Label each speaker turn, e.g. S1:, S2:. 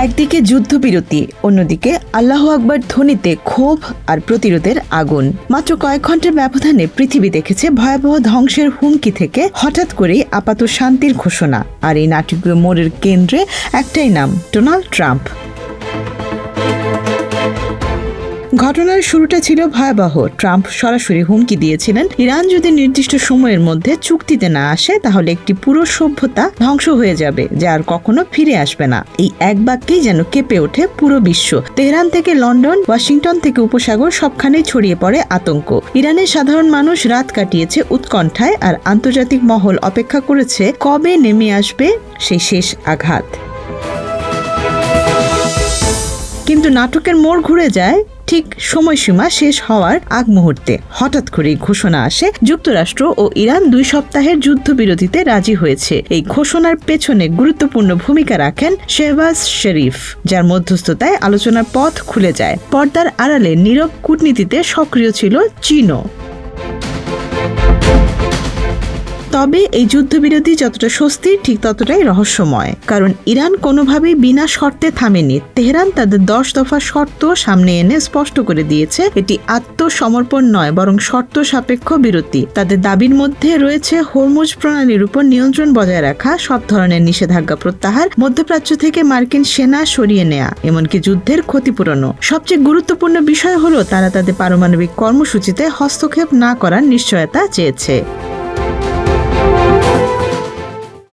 S1: একদিকে যুদ্ধবিরতি, অন্যদিকে আল্লাহু আকবার ধ্বনিতে ক্ষোভ আর প্রতিরোধের আগুন। মাত্র কয়েক ঘন্টার ব্যবধানে পৃথিবী দেখেছে ভয়াবহ ধ্বংসের হুমকি থেকে হঠাৎ করেই আপাত শান্তির ঘোষণা। আর এই নাটকীয় মোড়ের কেন্দ্রে একটাই নাম, ডোনাল্ড ট্রাম্প। ঘটনার শুরুটা ছিল ভয়াবহ। ট্রাম্প সরাসরি হুমকি দিয়েছিলেন, ইরান যদি নির্দিষ্ট সময়ের মধ্যে চুক্তিতে না আসে তাহলে একটি পুরো সভ্যতা ধ্বংস হয়ে যাবে, যা আর কখনো ফিরে আসবে না। এই এক বাক্যেই যেন কেঁপে ওঠে পুরো বিশ্ব। তেহরান থেকে লন্ডন, ওয়াশিংটন থেকে উপসাগর, সবখানেই ছড়িয়ে পড়ে আতঙ্ক। ইরানের সাধারণ মানুষ রাত কাটিয়েছে উৎকণ্ঠায়, আর আন্তর্জাতিক মহল অপেক্ষা করেছে কবে নেমে আসবে সেই শেষ আঘাত। কিন্তু নাটকের মোড় ঘুরে যায় ঠিক সময়সীমা শেষ হওয়ার আগ মুহূর্তে। হঠাৎ করেই ঘোষণা আসে, যুক্তরাষ্ট্র ও ইরান 2 সপ্তাহের যুদ্ধবিরতিতে রাজি হয়েছে। এই ঘোষণার পেছনে গুরুত্বপূর্ণ ভূমিকা রাখেন শেহবাজ শরীফ, যার মধ্যস্থতায় আলোচনার পথ খুলে যায়। পর্দার আড়ালে নীরব কূটনীতিতে সক্রিয় ছিল চীনও। তবে এই যুদ্ধবিরতি যতটা স্বস্তির, ঠিক ততটাই রহস্যময়। কারণ ইরান কোনোভাবেই বিনা শর্তে থামেনি। তেহরান তাদের 10 দফা শর্ত সামনে এনে স্পষ্ট করে দিয়েছে এটি আত্মসমর্পণ নয়, বরং শর্ত সাপেক্ষ বিরতি। তাদের দাবির মধ্যে রয়েছে হরমুজ প্রণালীর উপর নিয়ন্ত্রণ বজায় রাখা, সব ধরনের নিষেধাজ্ঞা প্রত্যাহার, মধ্যপ্রাচ্য থেকে মার্কিন সেনা সরিয়ে নেয়া, এমনকি যুদ্ধের ক্ষতিপূরণও। সবচেয়ে গুরুত্বপূর্ণ বিষয় হলো তারা তাদের পারমাণবিক কর্মসূচিতে হস্তক্ষেপ না করার নিশ্চয়তা চেয়েছে।